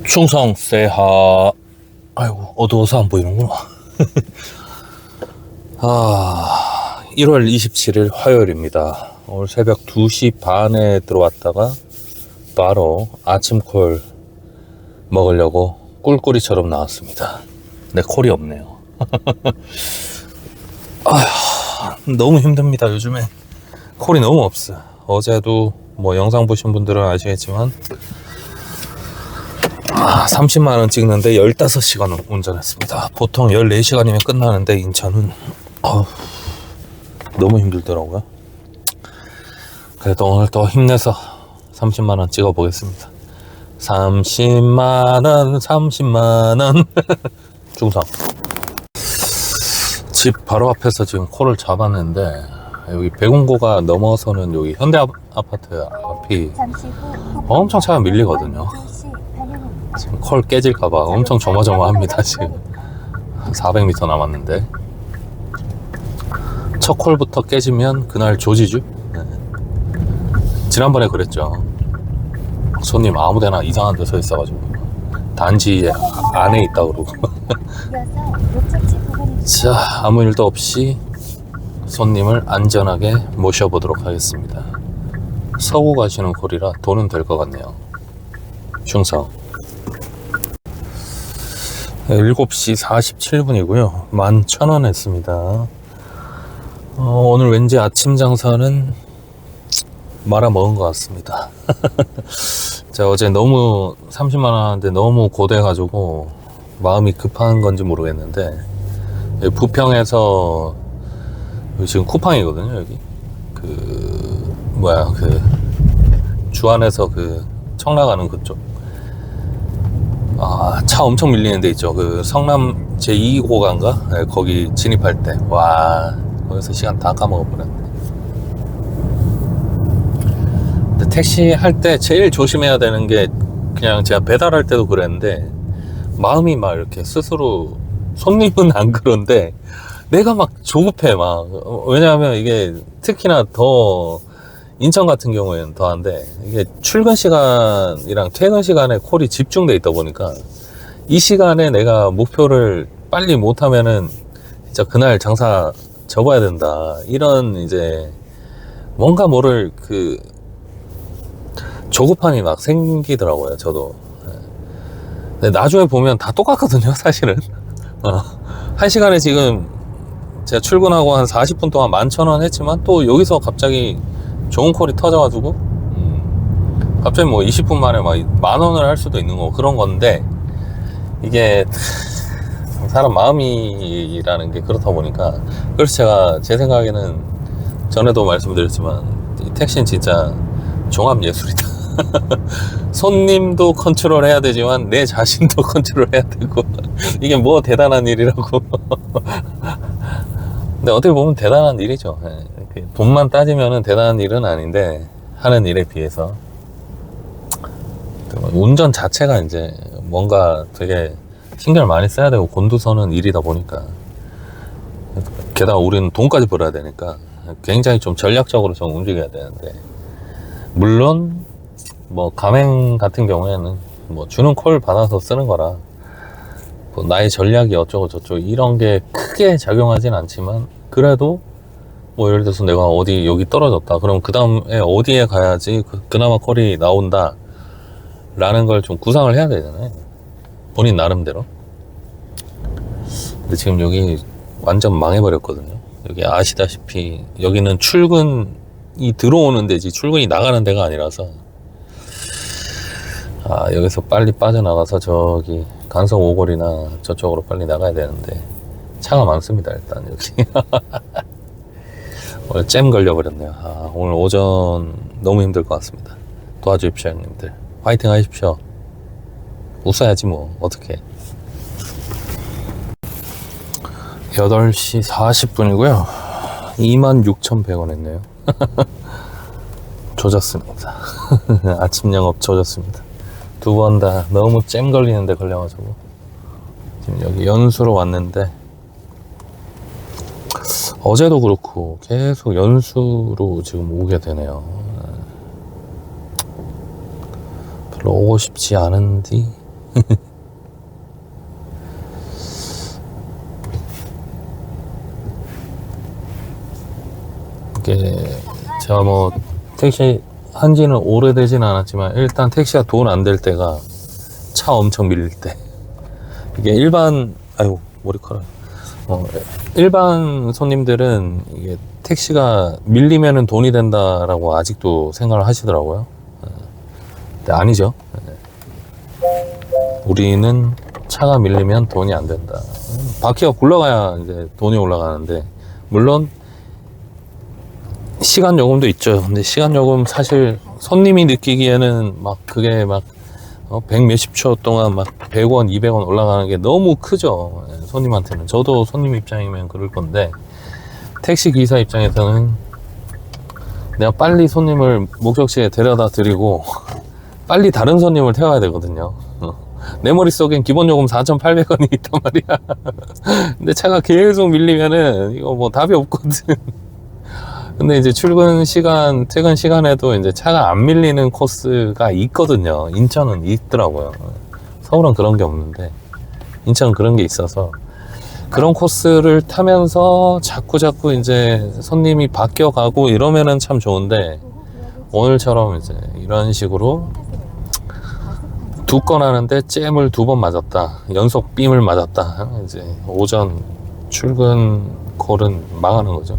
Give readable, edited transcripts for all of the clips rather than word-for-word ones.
충성 세하. 아이고 어두워서 안 보이는구나. 1월 27일 화요일입니다. 오늘 새벽 2시 반에 들어왔다가 바로 아침콜 먹으려고 꿀꿀이처럼 나왔습니다. 근데 콜이 없네요. 너무 힘듭니다. 요즘에 콜이 너무 없어. 어제도 뭐 영상 보신 분들은 아시겠지만 30만원 찍는데 15시간 운전했습니다. 보통 14시간이면 끝나는데 인천은 너무 힘들더라고요. 그래도 오늘 또 힘내서 30만원 찍어 보겠습니다. 30만원 30만원 중상. 집 바로 앞에서 지금 콜을 잡았는데 여기 백운고가 넘어서는 여기 현대 아파트 앞이 엄청 차가 밀리거든요. 지금 콜 깨질까봐 엄청 조마조마합니다. 지금 400m 남았는데 첫 콜부터 깨지면 그날 조지죠. 네. 지난번에 그랬죠. 손님 아무데나 이상한 데 서 있어가지고 단지 안에 있다 그러고. 자, 아무 일도 없이 손님을 안전하게 모셔보도록 하겠습니다. 서구 가시는 콜이라 돈은 될 것 같네요. 충성. 7시 47분이고요 11,000원 했습니다. 오늘 왠지 아침 장사는 말아먹은 것 같습니다. 제가 어제 너무 30만원 하는데 너무 고돼가지고 마음이 급한 건지 모르겠는데 부평에서 지금 쿠팡이거든요. 여기 주안에서 청라가는 그쪽 차 엄청 밀리는 데 있죠. 성남 제2호가인가? 네, 거기 진입할 때. 와, 거기서 시간 다 까먹어버렸네. 근데 택시 할 때 제일 조심해야 되는 게 그냥 제가 배달할 때도 그랬는데 마음이 막 이렇게 스스로 손님은 안 그런데 내가 막 조급해 막. 왜냐하면 이게 특히나 더 인천 같은 경우에는 더한데 이게 출근 시간이랑 퇴근 시간에 콜이 집중돼 있다 보니까 이 시간에 내가 목표를 빨리 못하면은 진짜 그날 장사 접어야 된다, 이런 이제 뭔가 모를 조급함이 막 생기더라고요. 저도. 근데 나중에 보면 다 똑같거든요 사실은. 1시간에 지금 제가 출근하고 한 40분 동안 11,000원 했지만 또 여기서 갑자기 좋은 콜이 터져가지고 갑자기 뭐 20분 만에 막 10,000원을 할 수도 있는 거고 그런 건데, 이게 사람 마음이라는 게 그렇다 보니까. 그래서 제가 제 생각에는 전에도 말씀드렸지만 이 택시는 진짜 종합예술이다. 손님도 컨트롤 해야 되지만 내 자신도 컨트롤 해야 되고 이게 뭐 대단한 일이라고. 근데 어떻게 보면 대단한 일이죠. 돈만 따지면은 대단한 일은 아닌데 하는 일에 비해서 운전 자체가 이제 뭔가 되게 신경을 많이 써야 되고 곤두서는 일이다 보니까, 게다가 우리는 돈까지 벌어야 되니까 굉장히 좀 전략적으로 좀 움직여야 되는데, 물론 뭐 가맹 같은 경우에는 뭐 주는 콜 받아서 쓰는 거라 뭐 나의 전략이 어쩌고 저쩌고 이런 게 크게 작용하진 않지만, 그래도 뭐 예를 들어서 내가 여기 떨어졌다 그럼 그 다음에 어디에 가야지 그나마 콜이 나온다 라는 걸 좀 구상을 해야 되잖아요, 본인 나름대로. 근데 지금 여기 완전 망해버렸거든요. 여기 아시다시피 여기는 출근이 들어오는 데지 출근이 나가는 데가 아니라서 여기서 빨리 빠져나가서 저기 간성 오골이나 저쪽으로 빨리 나가야 되는데 차가 많습니다. 일단 여기 오늘 잼 걸려버렸네요. 오늘 오전 너무 힘들 것 같습니다. 도와주십시오 형님들. 화이팅 하십시오. 웃어야지 뭐 어떡해. 8시 40분이고요 26,100원 했네요. 조졌습니다. 아침 영업 조졌습니다. 두 번 다 너무 잼 걸리는데 걸려가지고 지금 여기 연수로 왔는데, 어제도 그렇고 계속 연수로 지금 오게 되네요. 별로 오고 싶지 않은데 이게 제가 뭐 택시 한지는 오래되진 않았지만 일단 택시가 돈 안 될 때가 차 엄청 밀릴 때, 이게 일반 아유 머리카락 일반 손님들은 이게 택시가 밀리면은 돈이 된다라고 아직도 생각을 하시더라고요. 근데 아니죠. 우리는 차가 밀리면 돈이 안 된다. 바퀴가 굴러가야 이제 돈이 올라가는데, 물론 시간 요금도 있죠. 근데 시간 요금 사실 손님이 느끼기에는 막 그게 막 100 몇십 초 동안 막 100원, 200원 올라가는 게 너무 크죠. 손님한테는. 저도 손님 입장이면 그럴 건데, 택시 기사 입장에서는 내가 빨리 손님을 목적지에 데려다 드리고 빨리 다른 손님을 태워야 되거든요. 내 머릿속엔 기본 요금 4,800원이 있단 말이야. 근데 차가 계속 밀리면은 이거 뭐 답이 없거든. 근데 이제 출근 시간, 퇴근 시간에도 이제 차가 안 밀리는 코스가 있거든요. 인천은 있더라고요. 서울은 그런 게 없는데 인천은 그런 게 있어서, 그런 코스를 타면서 자꾸 이제 손님이 바뀌어가고 이러면은 참 좋은데, 오늘처럼 이제 이런 식으로 두 건 하는데 잼을 2번 맞았다, 연속 빔을 맞았다, 이제 오전 출근 콜은 망하는 거죠.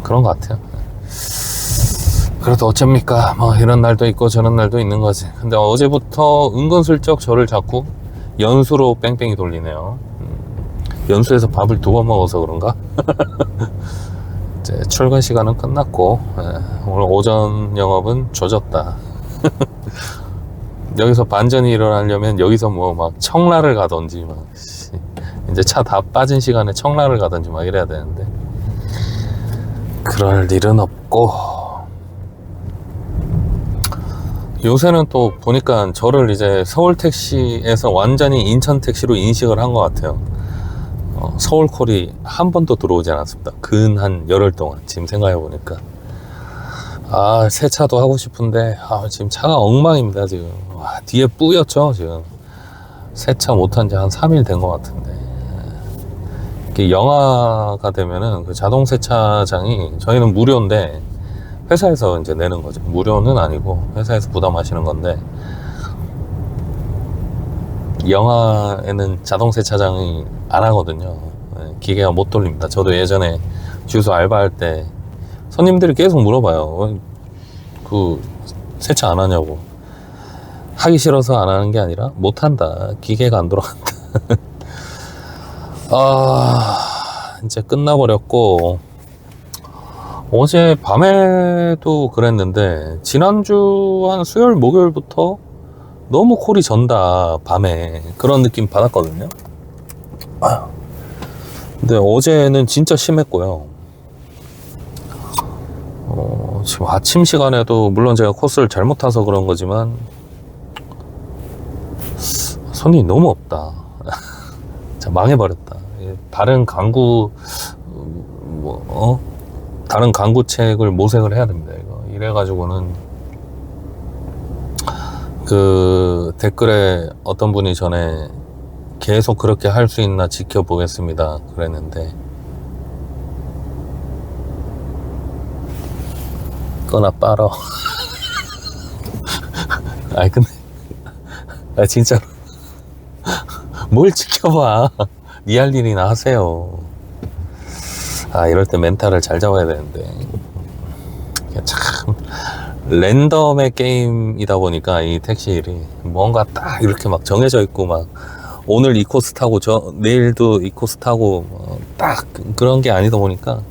그런 것 같아요. 그래도 어쩝니까, 뭐 이런 날도 있고 저런 날도 있는 거지. 근데 어제부터 은근슬쩍 저를 자꾸 연수로 뺑뺑이 돌리네요. 연수에서 밥을 2번 먹어서 그런가? 이제 출근 시간은 끝났고, 오늘 오전 영업은 조졌다. 여기서 반전이 일어나려면 여기서 뭐 막 청라를 가던지 막 이제 차 다 빠진 시간에 청라를 가던지 막 이래야 되는데, 그럴 일은 없고, 요새는 또 보니까 저를 이제 서울 택시에서 완전히 인천 택시로 인식을 한 것 같아요. 서울콜이 한 번도 들어오지 않았습니다. 근 한 열흘 동안. 지금 생각해보니까 세차도 하고 싶은데 지금 차가 엉망입니다. 지금 뒤에 뿌옇죠. 지금 세차 못한 지 한 3일 된 것 같은데, 이게 영하가 되면은 그 자동 세차장이, 저희는 무료인데 회사에서 이제 내는 거죠. 무료는 아니고 회사에서 부담하시는 건데, 영하에는 자동 세차장이 안 하거든요. 기계가 못 돌립니다. 저도 예전에 주유소 알바할 때 손님들이 계속 물어봐요. 그 세차 안 하냐고. 하기 싫어서 안 하는 게 아니라 못 한다. 기계가 안 돌아간다. 이제 끝나버렸고, 어제 밤에도 그랬는데 지난주 한 수요일 목요일부터 너무 콜이 전다, 밤에. 그런 느낌 받았거든요. 근데 어제는 진짜 심했고요. 지금 아침 시간에도 물론 제가 코스를 잘못 타서 그런 거지만 손님이 너무 없다. 자, 망해버렸다. 다른 강구 다른 강구책을 모색을 해야 됩니다. 이거 이래가지고는, 그 댓글에 어떤 분이 전에 계속 그렇게 할 수 있나 지켜보겠습니다 그랬는데, 꺼나 빨어. 근데 진짜로 뭘 지켜봐. 니 할 일이나 하세요. 이럴 때 멘탈을 잘 잡아야 되는데, 참 랜덤의 게임이다 보니까 이 택시 일이 뭔가 딱 이렇게 막 정해져 있고, 막 오늘 이 코스 타고 내일도 이 코스 타고 딱 그런 게 아니다 보니까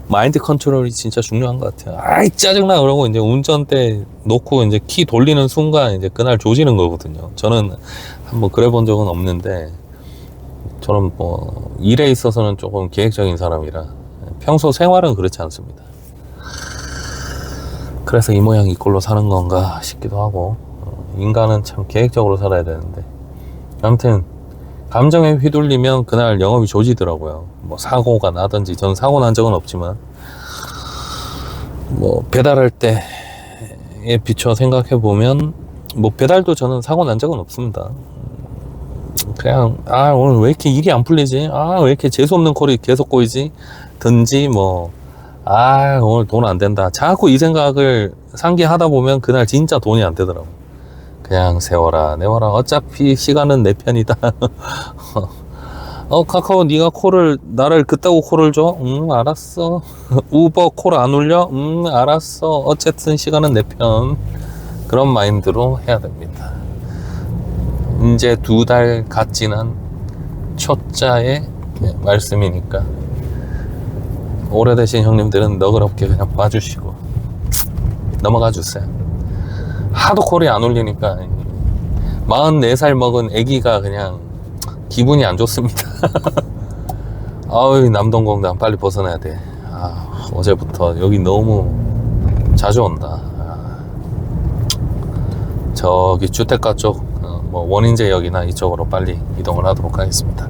마인드 컨트롤이 진짜 중요한 것 같아요. 짜증나 그러고 이제 운전대 놓고 이제 키 돌리는 순간 이제 그날 조지는 거거든요. 저는 한번 그래 본 적은 없는데, 저는 뭐 일에 있어서는 조금 계획적인 사람이라 평소 생활은 그렇지 않습니다. 그래서 이 모양 이 꼴로 사는 건가 싶기도 하고, 인간은 참 계획적으로 살아야 되는데, 아무튼 감정에 휘둘리면 그날 영업이 조지더라고요. 뭐 사고가 나든지, 저는 사고 난 적은 없지만 뭐 배달할 때에 비춰 생각해 보면 뭐 배달도 저는 사고 난 적은 없습니다. 그냥 오늘 왜 이렇게 일이 안 풀리지, 왜 이렇게 재수없는 콜이 계속 꼬이지 든지, 뭐 아, 오늘 돈 안 된다. 자꾸 이 생각을 상기하다 보면 그날 진짜 돈이 안 되더라고. 그냥 세워라, 내워라. 어차피 시간은 내 편이다. 카카오 네가 나를 그따구 콜을 줘? 응, 알았어. 우버 콜 안 울려? 응, 알았어. 어쨌든 시간은 내 편. 그런 마인드로 해야 됩니다. 이제 2달 갓 지난 초짜의 말씀이니까 오래되신 형님들은 너그럽게 그냥 봐주시고 넘어가 주세요. 하도 콜이 안 울리니까 44살 먹은 애기가 그냥 기분이 안 좋습니다. 아유, 남동공단 빨리 벗어나야 돼. 어제부터 여기 너무 자주 온다. 저기 주택가 쪽 뭐 원인제역이나 이쪽으로 빨리 이동을 하도록 하겠습니다.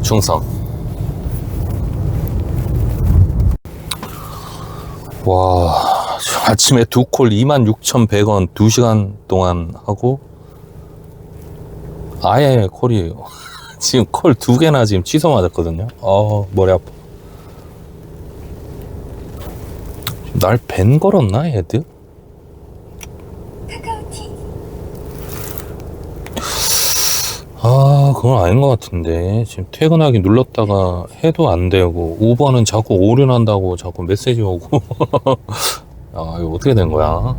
충성. 와, 아침에 2콜 26,100원 2시간 동안 하고 아예 콜이에요. 지금 콜 2개나 지금 취소 맞았거든요. 머리 아파. 날 밴 걸었나 얘들? 그건 아닌 것 같은데. 지금 퇴근하기 눌렀다가 해도 안 되고, 우버는 자꾸 오류난다고 자꾸 메시지 오고. 이거 어떻게 된 거야?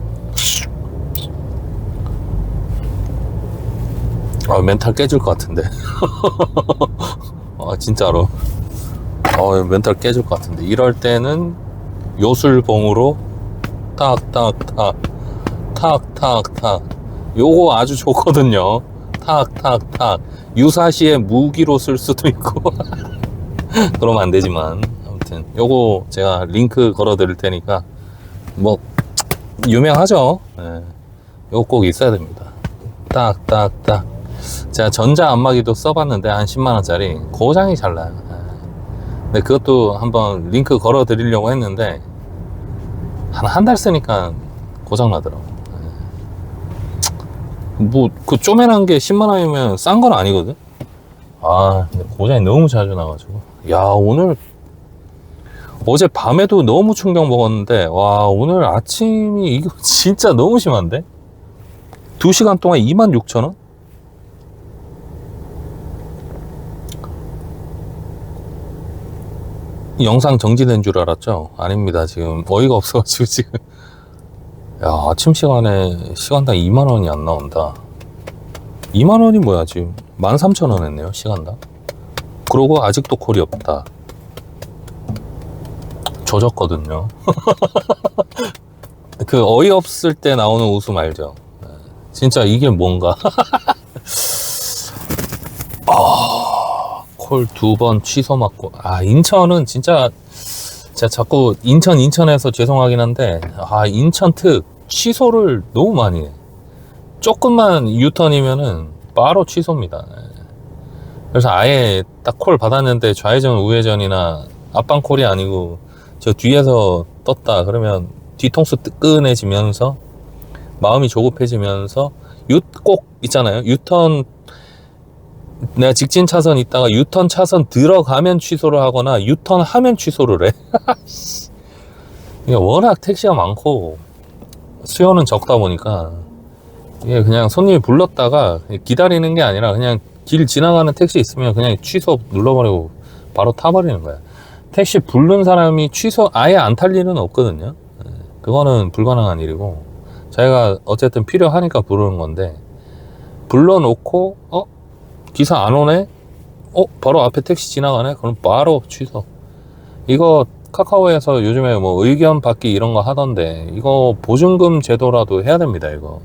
멘탈 깨질 것 같은데. 진짜로. 멘탈 깨질 것 같은데. 이럴 때는 요술봉으로 탁탁탁, 탁탁탁. 요거 아주 좋거든요. 탁탁탁. 유사시에 무기로 쓸 수도 있고. 그러면 안 되지만 아무튼 요거 제가 링크 걸어 드릴 테니까 뭐 유명하죠. 요거 꼭 있어야 됩니다. 딱딱딱. 제가 전자 안마기도 써봤는데 한 10만원짜리 고장이 잘 나요. 근데 그것도 한번 링크 걸어 드리려고 했는데 한 달 쓰니까 고장 나더라고. 뭐 그 쪼매난 게 10만원이면 싼 건 아니거든. 근데 고장이 너무 자주 나가지고. 오늘 어제 밤에도 너무 충격 먹었는데 와, 오늘 아침이 이거 진짜 너무 심한데. 2시간 동안 26,000원? 영상 정지된 줄 알았죠? 아닙니다. 지금 어이가 없어가지고 지금 아침 시간에 시간당 2만원이 안 나온다. 2만원이 뭐야? 지금 13,000원 했네요, 시간당. 그러고 아직도 콜이 없다. 조졌거든요. 그 어이없을 때 나오는 웃음 알죠? 진짜 이게 뭔가. 콜 2번 취소 맞고. 인천은 진짜 제가 자꾸 인천에서 죄송하긴 한데 인천 특 취소를 너무 많이 해. 조금만 유턴이면은 바로 취소입니다. 그래서 아예 딱 콜 받았는데 좌회전 우회전이나 앞방 콜이 아니고 저 뒤에서 떴다 그러면 뒤통수 뜨끈해지면서 마음이 조급해지면서 꼭 있잖아요. 유턴, 내가 직진 차선 있다가 유턴 차선 들어가면 취소를 하거나 유턴 하면 취소를 해. 워낙 택시가 많고 수요는 적다 보니까 이게 그냥 손님이 불렀다가 기다리는 게 아니라 그냥 길 지나가는 택시 있으면 그냥 취소 눌러버리고 바로 타버리는 거야. 택시 부른 사람이 취소 아예 안 탈 일은 없거든요. 그거는 불가능한 일이고 자기가 어쨌든 필요하니까 부르는 건데, 불러놓고 기사 안 오네? 바로 앞에 택시 지나가네? 그럼 바로 취소. 이거 카카오에서 요즘에 뭐 의견 받기 이런 거 하던데 이거 보증금 제도라도 해야 됩니다. 이거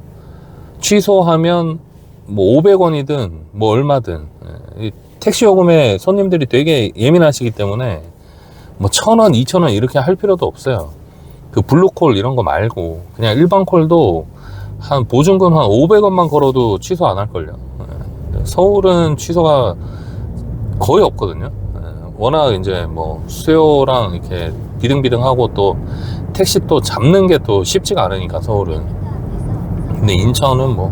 취소하면 뭐 500원이든 뭐 얼마든. 택시 요금에 손님들이 되게 예민하시기 때문에 뭐 1,000원, 2,000원 이렇게 할 필요도 없어요. 그 블루콜 이런 거 말고 그냥 일반 콜도 한 보증금 한 500원만 걸어도 취소 안 할걸요. 서울은 취소가 거의 없거든요. 워낙 이제 뭐 수요랑 이렇게 비등비등하고 또 택시 또 잡는 게 또 쉽지가 않으니까 서울은. 근데 인천은 뭐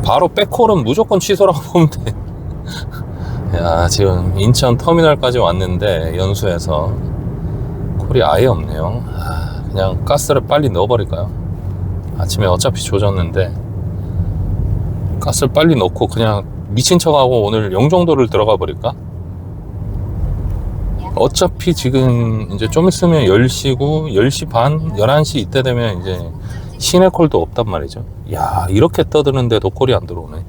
바로 백콜은 무조건 취소라고 보면 돼. 지금 인천 터미널까지 왔는데 연수에서 콜이 아예 없네요. 그냥 가스를 빨리 넣어버릴까요? 아침에 어차피 조졌는데 가스를 빨리 넣고 그냥 미친 척하고 오늘 영종도를 들어가 버릴까? 어차피 지금 이제 좀 있으면 10시고 10시 반, 11시 이때 되면 이제 시내 콜도 없단 말이죠. 야, 이렇게 떠드는데도 콜이 안 들어오네.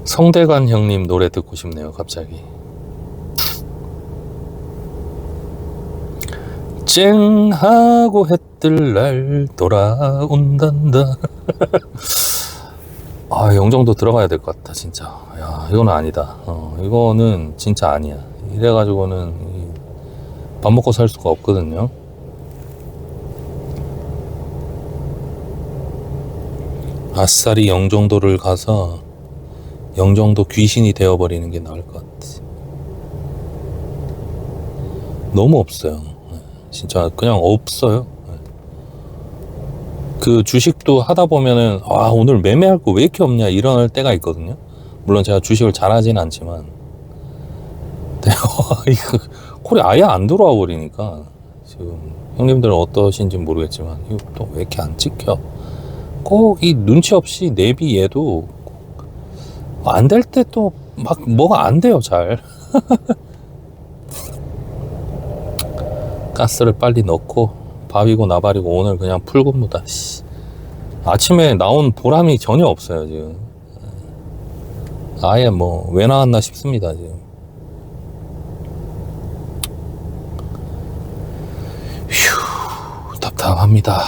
성대관 형님 노래 듣고 싶네요, 갑자기. 쨍하고 해뜰 날 돌아온단다. 아, 영종도 들어가야 될 것 같다, 진짜. 야, 이거는 아니다. 이거는 진짜 아니야. 이래가지고는 밥 먹고 살 수가 없거든요. 아싸리 영종도를 가서 영종도 귀신이 되어버리는 게 나을 것 같아. 너무 없어요. 진짜 그냥 없어요. 그 주식도 하다 보면은 오늘 매매할 거 왜 이렇게 없냐 이럴 때가 있거든요. 물론 제가 주식을 잘하진 않지만 이거 콜이 아예 안 들어와 버리니까 지금 형님들은 어떠신지 모르겠지만 이거 또 왜 이렇게 안 찍혀. 꼭 이 눈치 없이 내비 얘도 안 될 때 또 막 뭐가 안 돼요, 잘. 가스를 빨리 넣고 밥이고 나발이고 오늘 그냥 풀근무다. 아침에 나온 보람이 전혀 없어요, 지금. 아예 뭐 왜 나왔나 싶습니다, 지금. 휴, 답답합니다.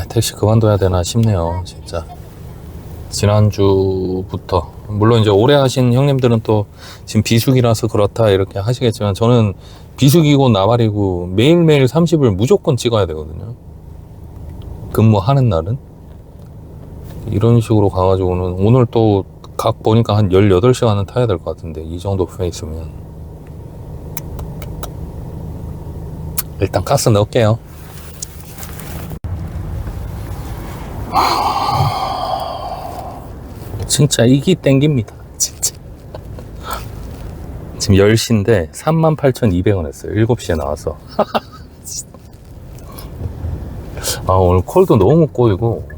택시 그만둬야 되나 싶네요, 진짜. 지난주부터 물론 이제 오래 하신 형님들은 또 지금 비수기라서 그렇다 이렇게 하시겠지만 저는 비수기고 나발이고 매일매일 30을 무조건 찍어야 되거든요. 근무하는 날은 이런 식으로 가가지고는 오늘 또 각 보니까 한 18시간은 타야 될 것 같은데 이 정도 페이스면 일단 가스 넣을게요. 진짜 이기 땡깁니다, 진짜. 지금 10시인데 38,200원 했어요. 7시에 나와서. 오늘 콜도 너무 꼬이고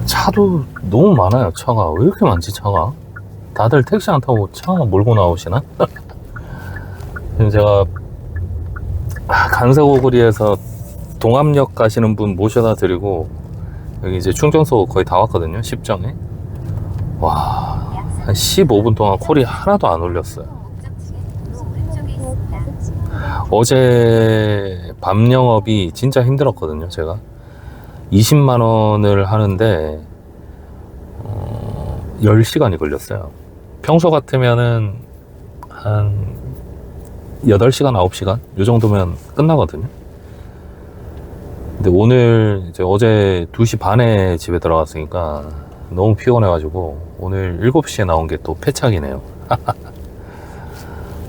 차도 너무 많아요. 차가 왜 이렇게 많지? 차가 다들 택시 안 타고 차 몰고 나오시나? 지금 제가 간세고거리에서 동암역 가시는 분 모셔다 드리고 여기 이제 충전소 거의 다 왔거든요. 10정에. 와, 한 15분 동안 콜이 하나도 안 울렸어요. 어제 밤 영업이 진짜 힘들었거든요. 제가 20만 원을 하는데 10시간이 걸렸어요. 평소 같으면은 한 8시간, 9시간 이 정도면 끝나거든요. 근데 오늘 이제 어제 2시 반에 집에 들어갔으니까 너무 피곤해가지고 오늘 7시에 나온 게 또 패착이네요.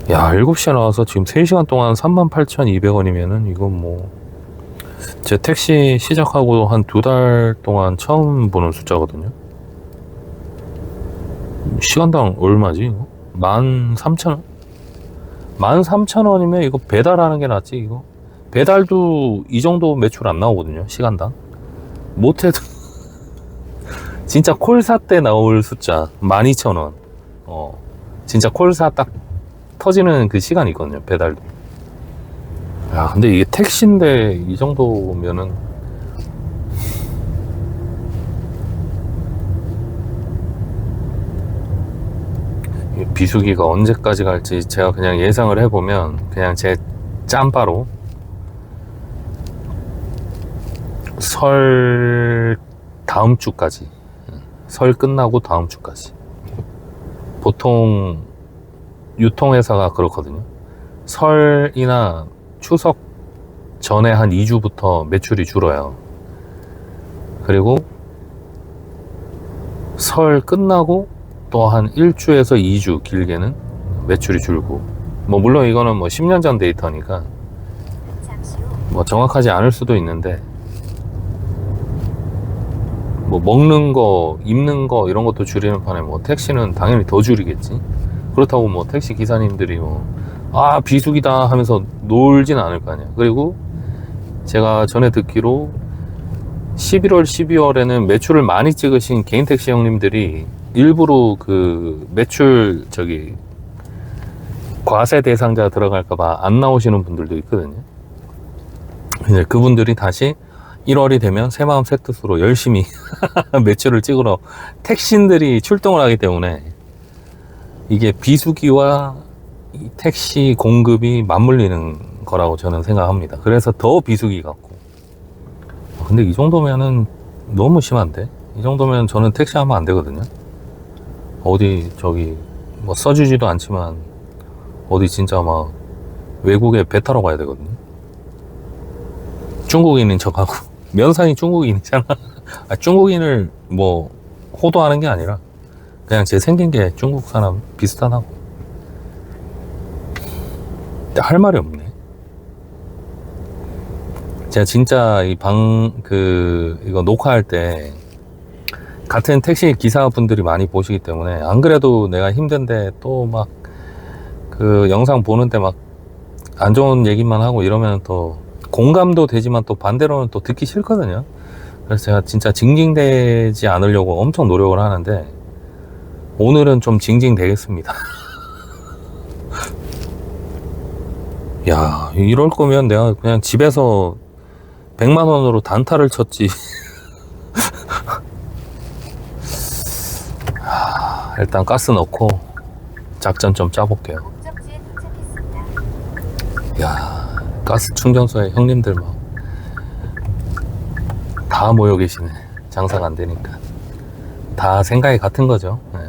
야, 7시에 나와서 지금 3시간 동안 38,200원이면은 이건 뭐 제 택시 시작하고 한 2달 동안 처음 보는 숫자거든요. 시간당 얼마지 이거? 13,000원? 13,000원이면 이거 배달하는 게 낫지 이거? 배달도 이 정도 매출 안 나오거든요, 시간당. 못해도 진짜 콜사 때 나올 숫자 12,000원. 진짜 콜사 딱 터지는 그 시간이 있거든요, 배달도. 야, 근데 이게 택시인데 이 정도면은 비수기가 언제까지 갈지 제가 그냥 예상을 해보면 그냥 제 짬바로 설 다음 주까지, 설 끝나고 다음 주까지. 보통 유통회사가 그렇거든요. 설이나 추석 전에 한 2주부터 매출이 줄어요. 그리고 설 끝나고 또 한 1주에서 2주 길게는 매출이 줄고, 뭐 물론 이거는 뭐 10년 전 데이터니까 뭐 정확하지 않을 수도 있는데 뭐 먹는 거, 입는 거 이런 것도 줄이는 판에 뭐 택시는 당연히 더 줄이겠지. 그렇다고 뭐 택시 기사님들이 뭐 아 비수기다 하면서 놀진 않을 거 아니야. 그리고 제가 전에 듣기로 11월, 12월에는 매출을 많이 찍으신 개인 택시 형님들이 일부러 그 매출 과세 대상자 들어갈까봐 안 나오시는 분들도 있거든요. 이제 그분들이 다시 1월이 되면 새 마음 새 뜻으로 열심히 매출을 찍으러 택신들이 출동을 하기 때문에 이게 비수기와 이 택시 공급이 맞물리는 거라고 저는 생각합니다. 그래서 더 비수기 같고. 근데 이 정도면은 너무 심한데? 이 정도면 저는 택시 하면 안 되거든요. 어디 뭐 써주지도 않지만 어디 진짜 막 외국에 배 타러 가야 되거든요. 중국인인 척하고 면상이 중국인이잖아. 중국인을 뭐 호도하는 게 아니라 그냥 제 생긴 게 중국 사람 비슷하다고. 할 말이 없네. 제가 진짜 이거 녹화할 때 같은 택시 기사분들이 많이 보시기 때문에 안 그래도 내가 힘든데 또 막 그 영상 보는데 막 안 좋은 얘기만 하고 이러면 또 공감도 되지만 또 반대로는 또 듣기 싫거든요. 그래서 제가 진짜 징징대지 않으려고 엄청 노력을 하는데 오늘은 좀 징징대겠습니다. 야, 이럴 거면 내가 그냥 집에서 100만 원으로 단타를 쳤지. 일단 가스 넣고 작전 좀 짜볼게요. 목적지에 도착했습니다. 야, 가스 충전소에 형님들 막 다 모여 계시네. 장사가 안 되니까. 다 생각이 같은 거죠. 네.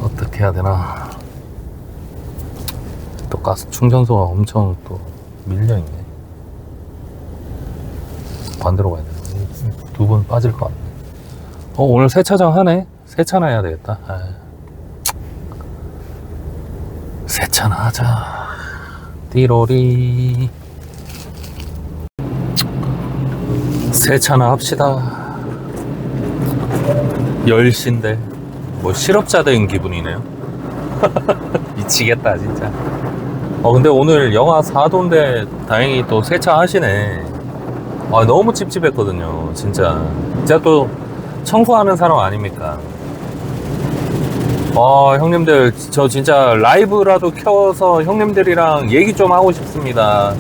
어떻게 해야 되나. 또 가스 충전소가 엄청 또 밀려있네. 반대로 가야 되나. 두 번 빠질 것 같네. 오늘 세차장 하네? 세차나 해야 되겠다. 세차나 하자. 띠로리. 세차나 합시다. 10시인데 뭐 실업자 된 기분이네요. 미치겠다 진짜. 근데 오늘 영하 4도인데 다행히 또 세차 하시네. 너무 찝찝했거든요 진짜. 제가 또 청소하는 사람 아닙니까. 형님들 저 진짜 라이브라도 켜서 형님들이랑 얘기 좀 하고 싶습니다.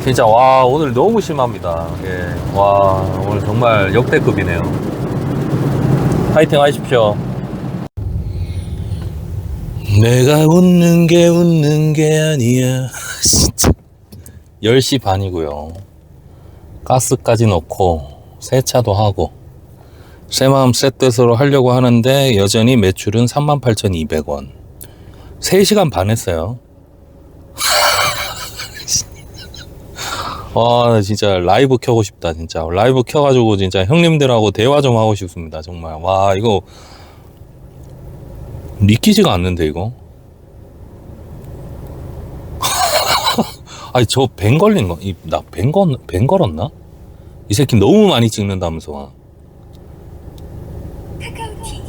진짜 와 오늘 너무 심합니다. 예. 와 오늘 정말 역대급이네요. 파이팅 하십시오. 내가 웃는 게 아니야. 진짜 10시 반이고요 가스까지 넣고 세차도 하고 새마음 새뜻으로 하려고 하는데 여전히 매출은 38,200원 3시간 반 했어요. 와 진짜 라이브 켜고 싶다. 진짜 라이브 켜가지고 진짜 형님들하고 대화 좀 하고 싶습니다 정말. 와 이거 믿기지가 않는데 이거. 아니 저 뱅 걸린 거, 나 뱅 걸었나? 이 새끼 너무 많이 찍는다면서. 카카오티.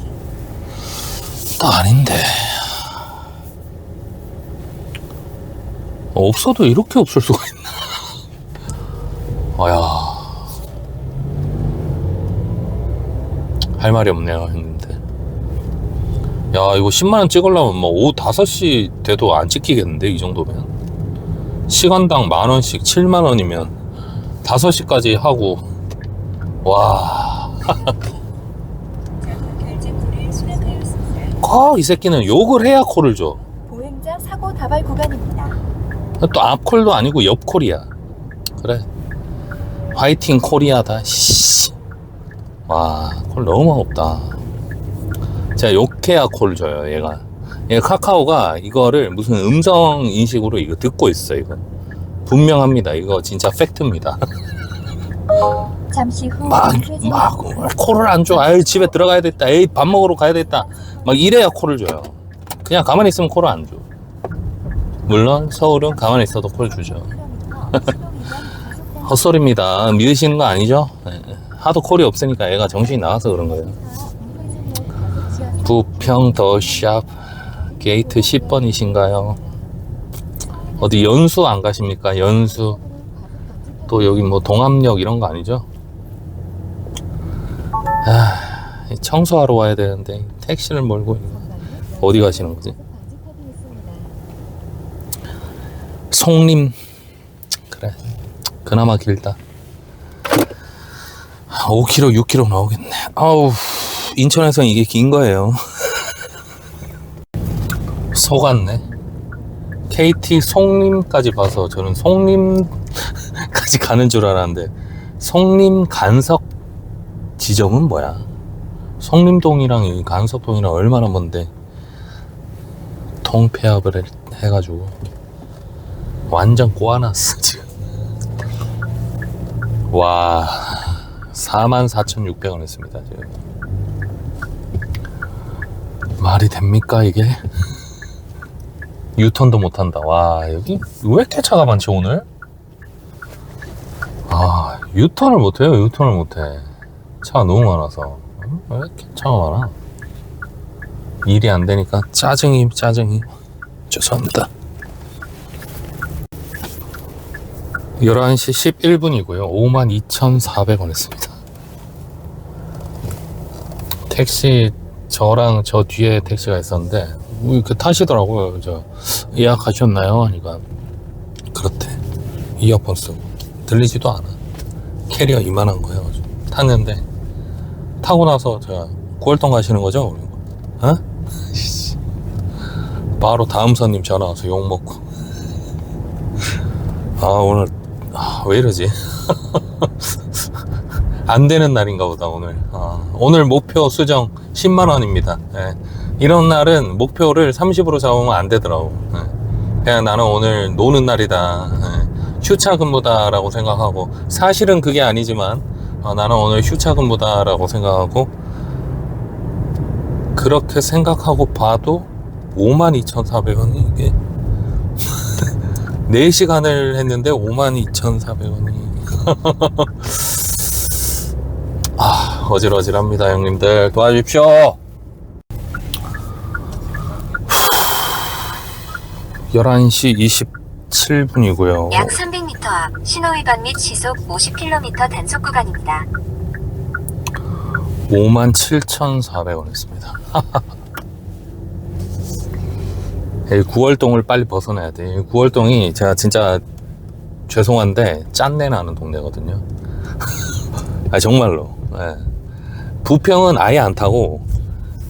나 아닌데. 없어도 이렇게 없을 수가 있나? 아야. 할 말이 없네요 형님들. 야 이거 10만원 찍으려면 뭐 오후 5시 돼도 안 찍히겠는데 이 정도면. 시간당 만원씩 7만원이면 5시까지 하고. 와. 결제 콜을 수락하였습니다. 이 새끼는 욕을 해야 콜을 줘. 보행자 사고 다발 구간입니다. 또 앞콜도 아니고 옆콜이야. 그래 화이팅 코리아다. 와 콜 너무 없다. 제가 욕해야 콜 줘요. 얘가 카카오가 이거를 무슨 음성 인식으로 이거 듣고 있어. 이거 분명합니다. 이거 진짜 팩트입니다. 잠시 후 막 콜을 안 줘. 아유 집에 들어가야 됐다. 에이 밥 먹으러 가야 됐다. 막 이래야 콜을 줘요. 그냥 가만히 있으면 콜을 안 줘. 물론 서울은 가만히 있어도 콜 주죠. 헛소리입니다. 믿으시는 거 아니죠? 네. 하도 콜이 없으니까 애가 정신이 나가서 그런 거예요. 부평 더샵 게이트 10번이신가요? 어디 연수 안 가십니까? 연수. 또 여기 뭐 동암역 이런 거 아니죠? 청소하러 와야 되는데 택시를 몰고 어디 가시는 거지? 송림. 그래, 그나마 길다. 5km 6km 나오겠네. 아우, 인천에서는 이게 긴 거예요. 속았네. KT 송림까지 봐서 저는 송림까지 가는 줄 알았는데 송림 간석 지점은 뭐야? 송림동이랑 이 간석동이랑 얼마나 먼데 통폐합을 해가지고 완전 꼬아놨어 지금. 와, 44,600원 했습니다 지금. 말이 됩니까 이게? 유턴도 못한다. 와, 여기 왜 이렇게 차가 많지 오늘? 아, 유턴을 못해요. 유턴을 못해. 차가 너무 많아서. 왜 이렇게 차가 많아? 일이 안 되니까 짜증이. 죄송합니다. 11시 11분이고요 52,400원 했습니다. 택시, 저랑 저 뒤에 택시가 있었는데 이렇게 타시더라고요. 저 예약하셨나요? 하니까 그렇대. 이어폰 쓰고 들리지도 않아. 캐리어 이만한 거예요. 탔는데 타고 나서 제가 9월동 가시는 거죠? 어? 바로 다음 손님 전화 와서 욕 먹고. 아, 오늘 왜 이러지? 안 되는 날인가 보다 오늘. 오늘 목표 수정 10만원입니다. 예. 이런 날은 목표를 30으로 잡으면 안 되더라고. 예. 그냥 나는 오늘 노는 날이다. 예. 휴차 근무다 라고 생각하고, 사실은 그게 아니지만 나는 오늘 휴차 근무다 라고 생각하고, 그렇게 생각하고 봐도 52,400원이 이게 4시간을 했는데 52,400원이 어질어질합니다. 형님들 도와주십시오. 11시 27분이고요 약 300m 앞 신호위반 및 시속 50km 단속 구간입니다. 57,400원 했습니다. 9월동을 빨리 벗어나야 돼. 9월동이 제가 진짜 죄송한데 짠내 나는 동네거든요. 정말로. 네. 부평은 아예 안 타고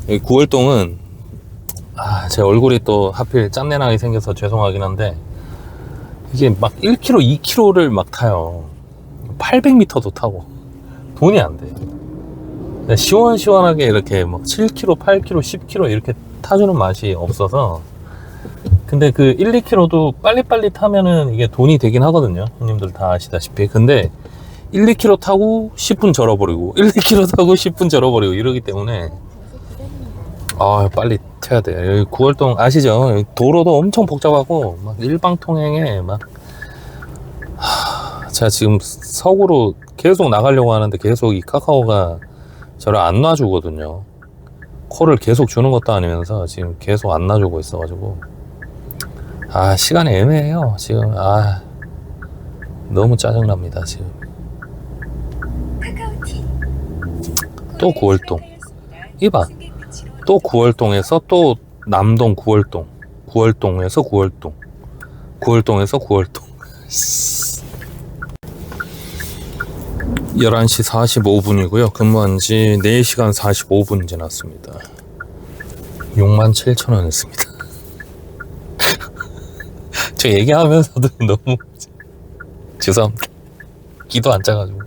9월동은 제 얼굴이 또 하필 짠내 나게 생겨서 죄송하긴 한데 이게 막 1km, 2km를 막 타요. 800m도 타고 돈이 안 돼. 시원시원하게 이렇게 막 7km, 8km, 10km 이렇게 타주는 맛이 없어서. 근데 그 1, 2km도 빨리빨리 타면은 이게 돈이 되긴 하거든요. 형님들 다 아시다시피. 근데 1, 2km 타고 10분 절어버리고 1, 2km 타고 10분 절어버리고 이러기 때문에 빨리 튀어야 돼. 여기 9월동 아시죠? 도로도 엄청 복잡하고 막 일방통행에 막 제가 지금 서구로 계속 나가려고 하는데 계속 이 카카오가 저를 안 놔주거든요. 콜을 계속 주는 것도 아니면서 지금 계속 안 놔주고 있어가지고 시간이 애매해요 지금. 너무 짜증납니다 지금. 또 9월동 이봐, 또 9월동에서 또 남동 9월동, 9월동에서 9월동, 9월동에서 9월동. 11시 45분이고요 근무한 지 4시간 45분 지났습니다. 67,000원 했습니다. 저 얘기하면서도 너무 죄송합니다. 기도 안 짜가지고.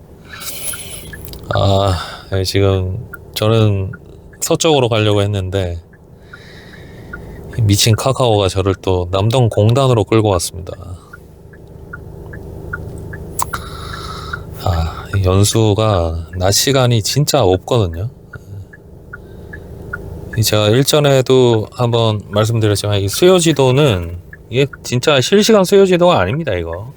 지금 저는 서쪽으로 가려고 했는데 미친 카카오가 저를 또 남동 공단으로 끌고 왔습니다. 연수가 낮 시간이 진짜 없거든요. 제가 일전에도 한번 말씀드렸지만 이 수요지도는 이게 진짜 실시간 수요지도가 아닙니다. 이거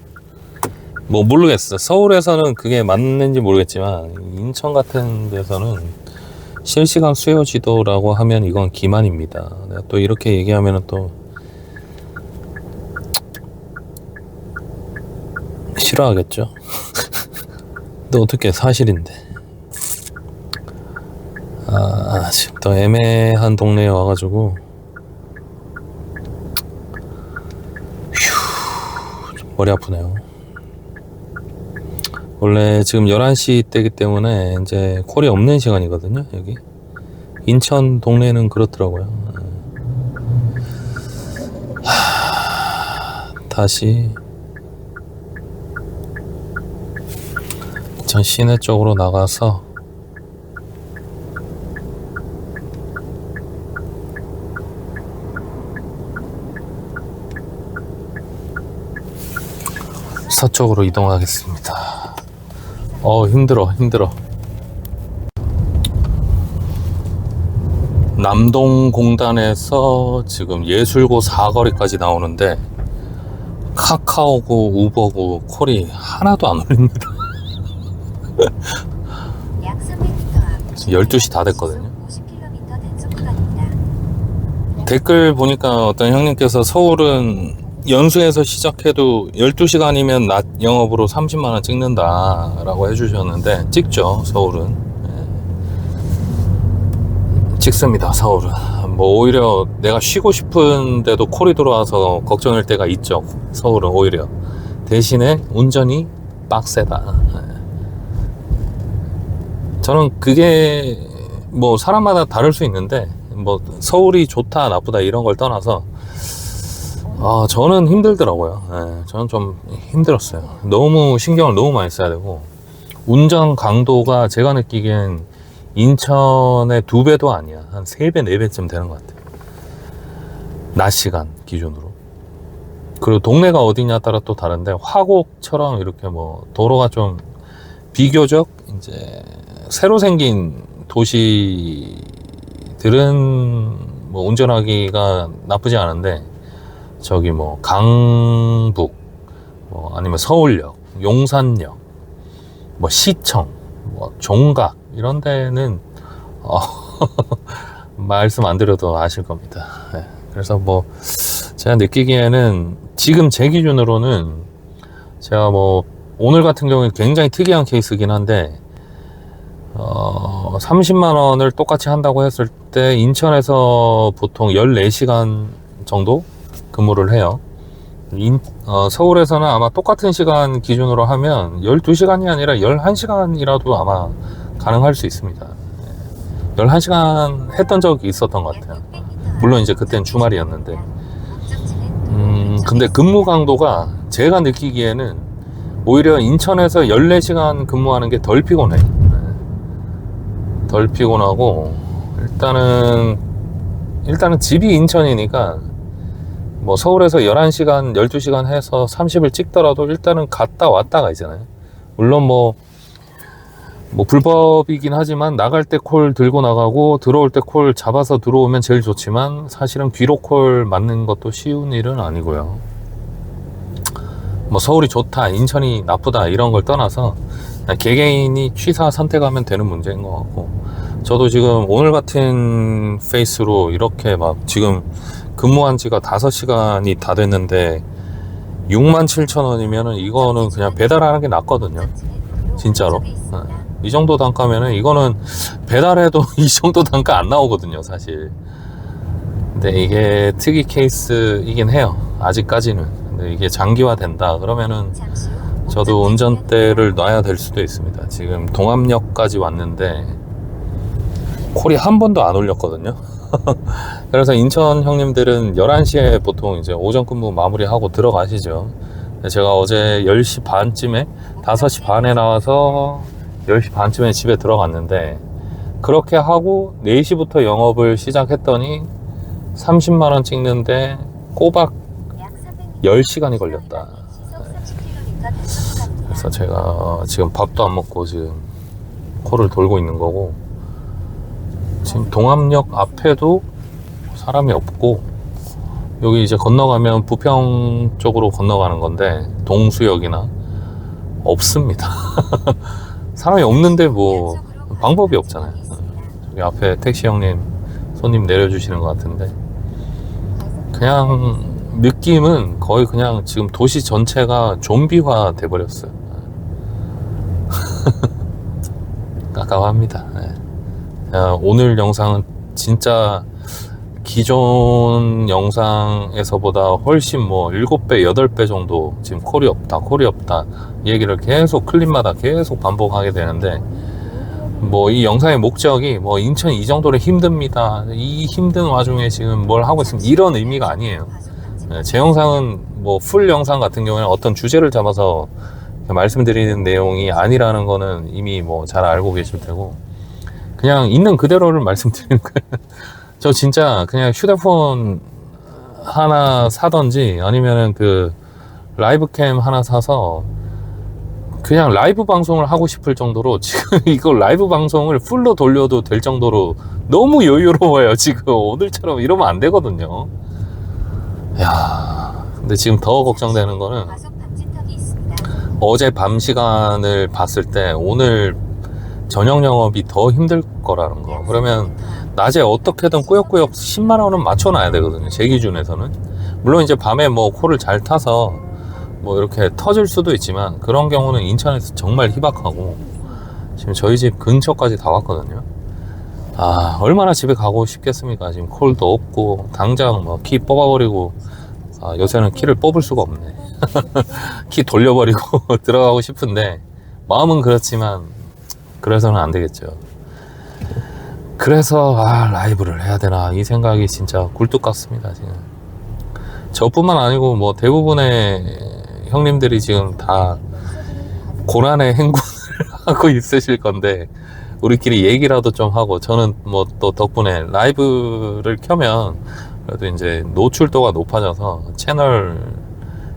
뭐 모르겠어. 서울에서는 그게 맞는지 모르겠지만 인천 같은 데서는 실시간 수요 지도라고 하면 이건 기만입니다. 내가 또 이렇게 얘기하면 또 싫어하겠죠. 근데 어떻게 사실인데. 지금 또 애매한 동네에 와가지고 좀 머리 아프네요. 원래 지금 11시 때기 때문에 이제 콜이 없는 시간이거든요. 여기 인천 동네는 그렇더라고요. 다시 인천 시내 쪽으로 나가서 서쪽으로 이동하겠습니다. 힘들어. 남동공단에서 지금 예술고 사거리까지 나오는데 카카오고 우버고 콜이 하나도 안 올립니다. 약 300m 앞 12시 다 됐거든요. 50km 단속 구간입니다. 댓글 보니까 어떤 형님께서 서울은 연수에서 시작해도 12시간이면 낮 영업으로 30만원 찍는다 라고 해주셨는데 찍죠. 서울은 찍습니다. 서울은 뭐 오히려 내가 쉬고 싶은데도 콜이 들어와서 걱정일 때가 있죠. 서울은 오히려 대신에 운전이 빡세다. 저는 그게 뭐 사람마다 다를 수 있는데 뭐 서울이 좋다 나쁘다 이런 걸 떠나서 저는 힘들더라고요. 저는 좀 힘들었어요. 너무 신경을 너무 많이 써야 되고 운전 강도가 제가 느끼기엔 인천의 2배도 아니야. 한 3배, 4배쯤 되는 것 같아요. 낮 시간 기준으로. 그리고 동네가 어디냐 따라 또 다른데 화곡처럼 이렇게 뭐 도로가 좀 비교적 이제 새로 생긴 도시들은 뭐 운전하기가 나쁘지 않은데 저기 뭐 강북 뭐 아니면 서울역, 용산역, 뭐 시청, 뭐 종각 이런 데는 말씀 안 드려도 아실 겁니다. 그래서 뭐 제가 느끼기에는 지금 제 기준으로는 제가 뭐 오늘 같은 경우에 굉장히 특이한 케이스긴 한데 30만 원을 똑같이 한다고 했을 때 인천에서 보통 14시간 정도 근무를 해요. 서울에서는 아마 똑같은 시간 기준으로 하면 12시간이 아니라 11시간이라도 아마 가능할 수 있습니다. 11시간 했던 적이 있었던 것 같아요. 물론 이제 그때는 주말이었는데 근데 근무 강도가 제가 느끼기에는 오히려 인천에서 14시간 근무하는 게 덜 피곤해. 덜 피곤하고 일단은 집이 인천이니까 뭐 서울에서 11시간 12시간 해서 30을 찍더라도 일단은 갔다 왔다가 있잖아요. 물론 뭐 불법이긴 하지만 나갈 때 콜 들고 나가고 들어올 때 콜 잡아서 들어오면 제일 좋지만 사실은 귀로 콜 맞는 것도 쉬운 일은 아니고요. 뭐 서울이 좋다 인천이 나쁘다 이런 걸 떠나서 개개인이 취사 선택하면 되는 문제인 것 같고 저도 지금 오늘 같은 페이스로 이렇게 막 지금 근무한 지가 5시간이 다 됐는데 67,000원이면은 이거는 그냥 배달하는 게 낫거든요. 진짜로. 이 정도 단가면은 이거는 배달해도 이 정도 단가 안 나오거든요, 사실. 근데 이게 특이 케이스이긴 해요. 아직까지는. 근데 이게 장기화 된다 그러면은 저도 운전대를 놔야 될 수도 있습니다. 지금 동암역까지 왔는데 콜이 한 번도 안 올렸거든요. 그래서 인천 형님들은 11시에 보통 이제 오전 근무 마무리하고 들어가시죠. 제가 어제 10시 반쯤에 5시 반에 나와서 10시 반쯤에 집에 들어갔는데 그렇게 하고 4시부터 영업을 시작했더니 30만원 찍는데 꼬박 10시간이 걸렸다. 그래서 제가 지금 밥도 안 먹고 지금 코를 돌고 있는 거고 지금 동암역 앞에도 사람이 없고 여기 이제 건너가면 부평 쪽으로 건너가는 건데 동수역이나 없습니다. 사람이 없는데 뭐 방법이 없잖아요. 여기 앞에 택시 형님 손님 내려주시는 것 같은데, 그냥 느낌은 거의 그냥 지금 도시 전체가 좀비화 돼버렸어요. 깜깜합니다. 오늘 영상은 진짜 기존 영상에서보다 훨씬 뭐 7배, 8배 정도 지금 콜이 없다 얘기를 계속 클립마다 계속 반복하게 되는데, 뭐 이 영상의 목적이 뭐 인천 이 정도로 힘듭니다, 이 힘든 와중에 지금 뭘 하고 있습니다, 이런 의미가 아니에요. 제 영상은 뭐 풀 영상 같은 경우에는 어떤 주제를 잡아서 말씀드리는 내용이 아니라는 거는 이미 뭐 잘 알고 계실 테고, 그냥 있는 그대로를 말씀드리는 거예요. 저 진짜 그냥 휴대폰 하나 사던지 아니면은 그 라이브 캠 하나 사서 그냥 라이브 방송을 하고 싶을 정도로, 지금 이거 라이브 방송을 풀로 돌려도 될 정도로 너무 여유로워요. 지금 오늘처럼 이러면 안 되거든요. 야, 근데 지금 더 걱정되는 거는 어제 밤 시간을 봤을 때 오늘 저녁 영업이 더 힘들 거라는 거. 그러면 낮에 어떻게든 꾸역꾸역 10만 원은 맞춰놔야 되거든요, 제 기준에서는. 물론 이제 밤에 뭐 콜을 잘 타서 뭐 이렇게 터질 수도 있지만, 그런 경우는 인천에서 정말 희박하고, 지금 저희 집 근처까지 다 왔거든요. 아, 얼마나 집에 가고 싶겠습니까? 지금 콜도 없고, 당장 뭐 키 뽑아버리고, 아, 요새는 키를 뽑을 수가 없네. 키 돌려버리고 들어가고 싶은데, 마음은 그렇지만 그래서는 안 되겠죠. 그래서 라이브를 해야 되나 이 생각이 진짜 굴뚝 같습니다. 지금 저뿐만 아니고 뭐 대부분의 형님들이 지금 다 고난의 행군을 하고 있으실 건데, 우리끼리 얘기라도 좀 하고, 저는 뭐 또 덕분에 라이브를 켜면 그래도 이제 노출도가 높아져서 채널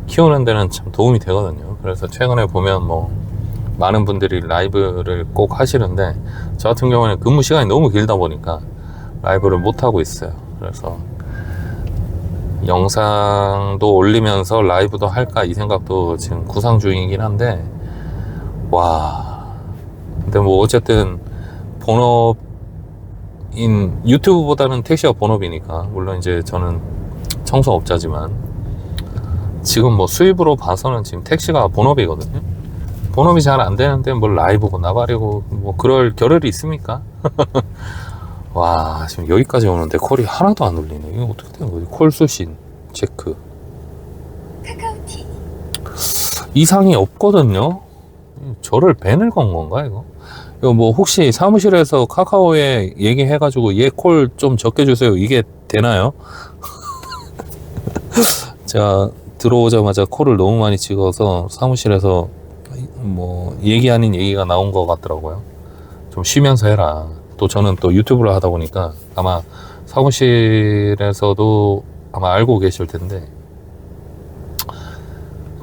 키우는 데는 참 도움이 되거든요. 그래서 최근에 보면 뭐 많은 분들이 라이브를 꼭 하시는데, 저 같은 경우는 근무 시간이 너무 길다 보니까 라이브를 못 하고 있어요. 그래서 영상도 올리면서 라이브도 할까 이 생각도 지금 구상 중이긴 한데, 와, 근데 뭐 어쨌든 본업인 유튜브보다는 택시가 본업이니까, 물론 이제 저는 청소업자지만 지금 뭐 수입으로 봐서는 지금 택시가 본업이거든요. 본업이 잘 안 되는데 뭘 라이브고 나발이고 뭐 그럴 겨를이 있습니까? 와, 지금 여기까지 오는데 콜이 하나도 안 울리네. 이거 어떻게 된 거지? 콜 수신 체크 카카오티 이상이 없거든요. 저를 밴을 건 건가 이거? 이거 뭐 혹시 사무실에서 카카오에 얘기해가지고 얘 콜 좀 적게 주세요, 이게 되나요? 제가 들어오자마자 콜을 너무 많이 찍어서 사무실에서 뭐 얘기 아닌 얘기가 나온 것 같더라고요. 좀 쉬면서 해라. 또 저는 또 유튜브를 하다 보니까 아마 사무실에서도 아마 알고 계실 텐데,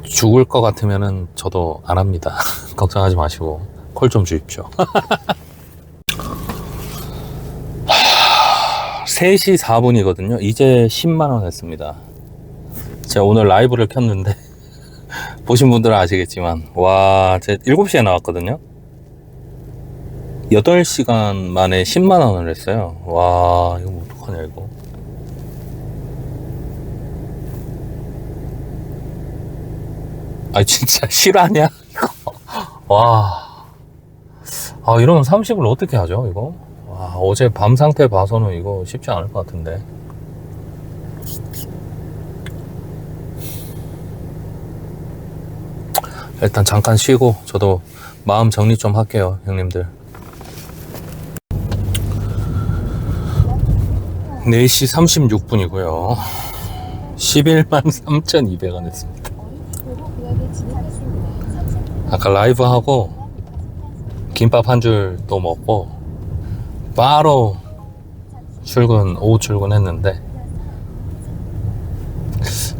죽을 것 같으면은 저도 안 합니다. 걱정하지 마시고 콜 좀 주십시오. 3시 4분이거든요. 이제 10만원 했습니다. 제가 오늘 라이브를 켰는데 보신 분들은 아시겠지만, 와, 제가 7시에 나왔거든요. 8시간 만에 10만원을 했어요. 와, 이거 뭐 어떡하냐 이거. 아, 진짜 실화냐 이거. 와, 아, 이러면 30을 어떻게 하죠 이거? 와, 어제 밤 상태 봐서는 이거 쉽지 않을 것 같은데. 일단 잠깐 쉬고 저도 마음 정리 좀 할게요, 형님들. 4시 36분이고요 11만 3,200원 했습니다. 아까 라이브 하고 김밥 한 줄 또 먹고 바로 오후 출근했는데,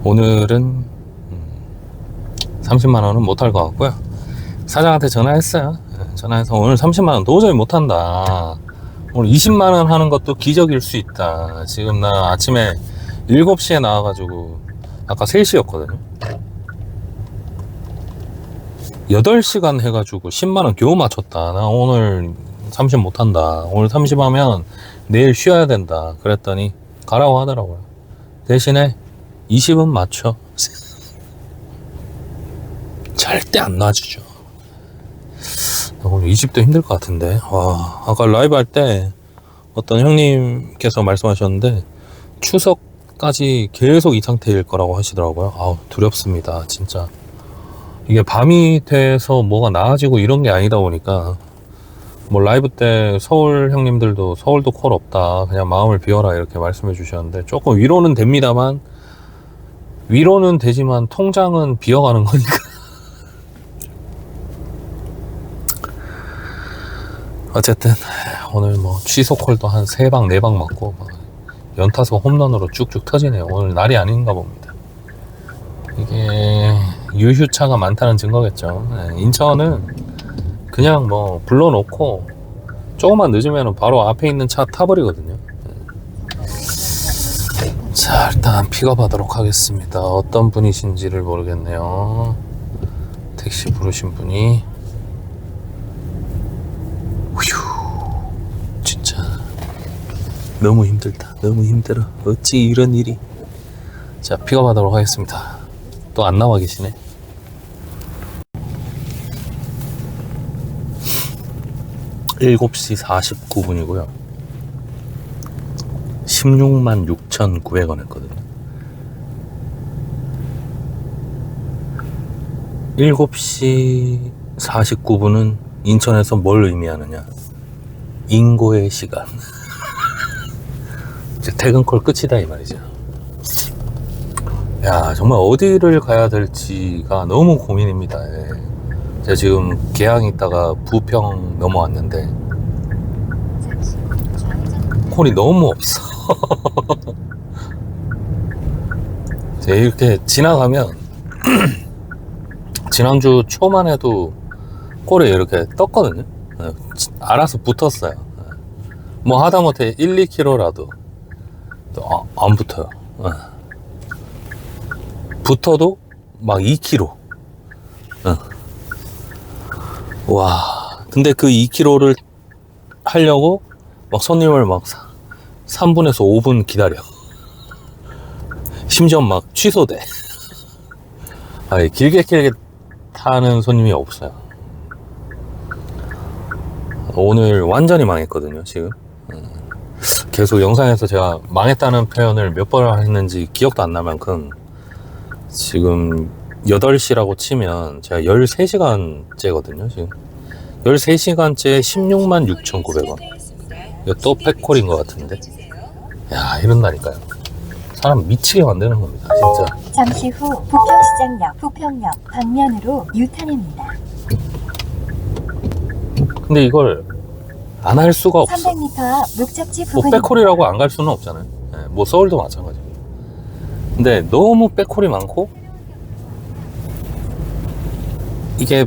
오늘은 30만원은 못할 것 같고요. 사장한테 전화했어요. 전화해서 오늘 30만원 도저히 못한다, 오늘 20만원 하는 것도 기적일 수 있다. 지금 나 아침에 7시에 나와가지고 아까 3시였거든요 8시간 해가지고 10만원 겨우 맞췄다. 나 오늘 30 못한다. 오늘 30 하면 내일 쉬어야 된다. 그랬더니 가라고 하더라고요. 대신에 20은 맞춰. 절대 안 놔주죠. 오늘 20도 힘들 것 같은데. 와, 아까 라이브 할 때 어떤 형님께서 말씀하셨는데 추석까지 계속 이 상태일 거라고 하시더라고요. 아우, 두렵습니다. 진짜. 이게 밤이 돼서 뭐가 나아지고 이런 게 아니다 보니까 뭐 라이브 때 서울 형님들도 서울도 콜 없다. 그냥 마음을 비워라 이렇게 말씀해 주셨는데 조금 위로는 됩니다만 위로는 되지만 통장은 비어가는 거니까. 어쨌든 오늘 뭐 취소 콜도 한 3방 4방 맞고 연타석 홈런으로 쭉쭉 터지네요. 오늘 날이 아닌가 봅니다. 이게 유휴차가 많다는 증거겠죠. 네, 인천은 그냥 뭐 불러놓고 조금만 늦으면 바로 앞에 있는 차 타버리거든요. 자, 일단 픽업하도록 하겠습니다. 어떤 분이신지를 모르겠네요. 택시 부르신 분이. 휴, 진짜 너무 힘들다. 너무 힘들어. 어찌 이런 일이. 자, 픽업하도록 하겠습니다. 또 안 나와 계시네. 일곱 시 49분이고요 16만 6,900원 했거든요. 7시 49분은 인천에서 뭘 의미하느냐? 인고의 시간. 이제 퇴근콜 끝이다 이 말이죠. 야, 정말 어디를 가야 될지가 너무 고민입니다. 예. 제가 지금 계양 있다가 부평 넘어왔는데 콜이 너무 없어. 제가 이렇게 지나가면 지난주 초만 해도 콜이 이렇게 떴거든요. 예. 알아서 붙었어요. 예. 뭐 하다못해 1, 2km라도 안 붙어요. 예. 붙어도 막 2km. 와, 근데 그 2km를 하려고 막 손님을 막 3분에서 5분 기다려. 심지어 막 취소돼. 아니, 길게 타는 손님이 없어요. 오늘 완전히 망했거든요, 지금. 계속 영상에서 제가 망했다는 표현을 몇 번 했는지 기억도 안 날 만큼 지금 8시라고 치면 제가 13시간째거든요, 지금. 13시간째 16만 6,900원. 이거 또 백콜인 것 같은데. 야, 이런다니까요. 사람 미치게 만드는 겁니다, 진짜. 잠시 후 부평시장역, 부평역 방면으로 유턴입니다. 근데 이걸 안 할 수가 없어. 300m 앞 목적지 뭐 부근입니다. 백콜이라고 안 갈 수는 없잖아요. 예, 뭐 서울도 마찬가지고. 근데 너무 백콜이 많고 이게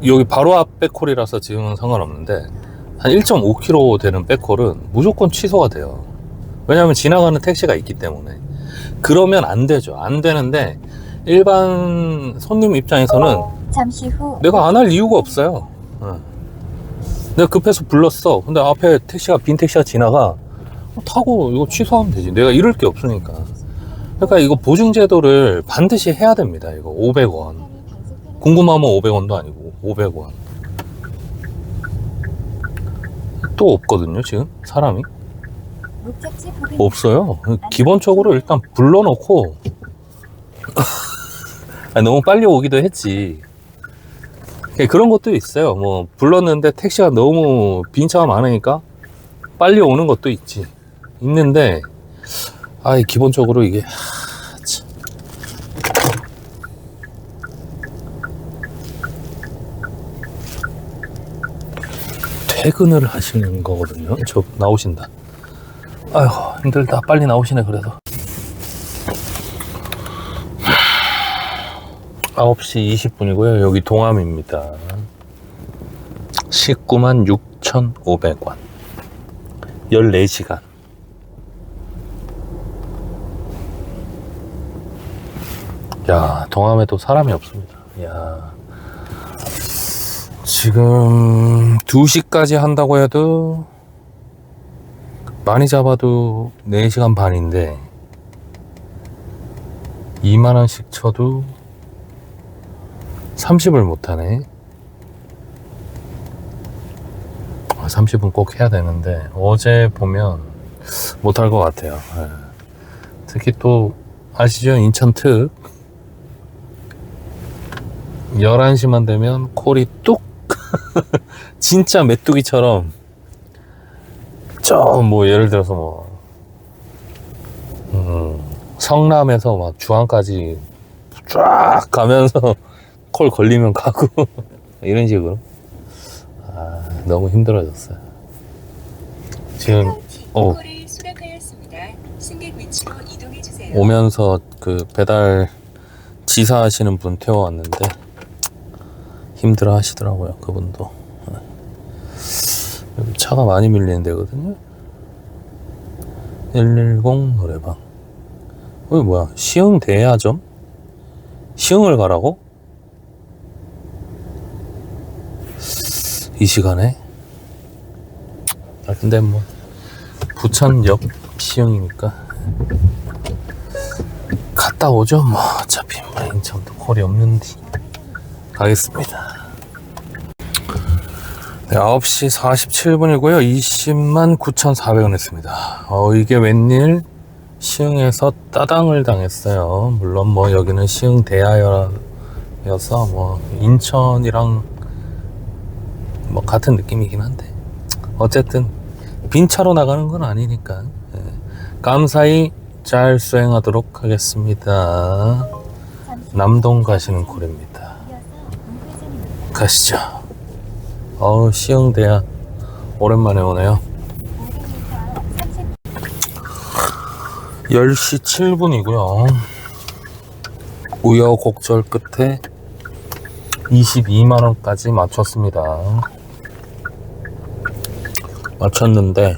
여기 바로 앞 백콜이라서 지금은 상관없는데 한 1.5km 되는 백콜은 무조건 취소가 돼요. 왜냐하면 지나가는 택시가 있기 때문에. 그러면 안 되죠. 안 되는데 일반 손님 입장에서는 잠시 후 내가 안 할 이유가 없어요. 내가 급해서 불렀어. 근데 앞에 택시가 빈 택시가 지나가. 타고 이거 취소하면 되지. 내가 이럴 게 없으니까. 그러니까 이거 보증제도를 반드시 해야 됩니다. 이거 500원. 궁금하면 500원도 아니고 500원. 또 없거든요, 지금 사람이. 목적지 부근 없어요. 기본적으로 일단 불러놓고 아니, 너무 빨리 오기도 했지. 그런 것도 있어요. 뭐 불렀는데 택시가 너무 빈 차가 많으니까 빨리 오는 것도 있는데 기본적으로 이게 참. 퇴근을 하시는 거거든요. 저 나오신다. 아휴, 힘들다. 빨리 나오시네. 그래도 9시 20분이고요 여기 동암입니다. 19만 6,500원 14시간. 야, 동암에도 사람이 없습니다. 야, 지금 2시까지 한다고 해도 많이 잡아도 4시간 반인데 2만원씩 쳐도 30을 못하네. 30은 꼭 해야 되는데 어제 보면 못할 것 같아요. 예. 특히 또 아시죠? 인천 특 11시만 되면 콜이 뚝 진짜 메뚜기처럼 저 뭐 예를 들어서 뭐 성남에서 막 주안까지 쫙 가면서 콜 걸리면 가고 이런 식으로. 너무 힘들어졌어요 지금. 콜을 수락하였습니다. 승객 위치로 이동해 주세요. 오면서 그 배달 지사 하시는 분 태워왔는데 힘들어 하시더라고요. 그분도. 여기 차가 많이 밀리는 데거든요. 110 노래방. 여기 뭐야? 시흥 대야점? 시흥을 가라고? 이 시간에? 근데 뭐 부천역 시흥이니까 갔다 오죠. 뭐 어차피 뭐 인천도 콜이 없는데 가겠습니다. 네, 9시 47분이고요 209,400원 했습니다. 이게 웬일? 시흥에서 따당을 당했어요. 물론 뭐 여기는 시흥 대하여서 뭐 인천이랑 뭐 같은 느낌이긴 한데 어쨌든 빈 차로 나가는 건 아니니까 감사히 잘 수행하도록 하겠습니다. 남동 가시는 콜입니다. 가시죠. 시흥대야 오랜만에 오네요. 10시 7분이고요 우여곡절 끝에 22만원까지 맞췄습니다. 맞췄는데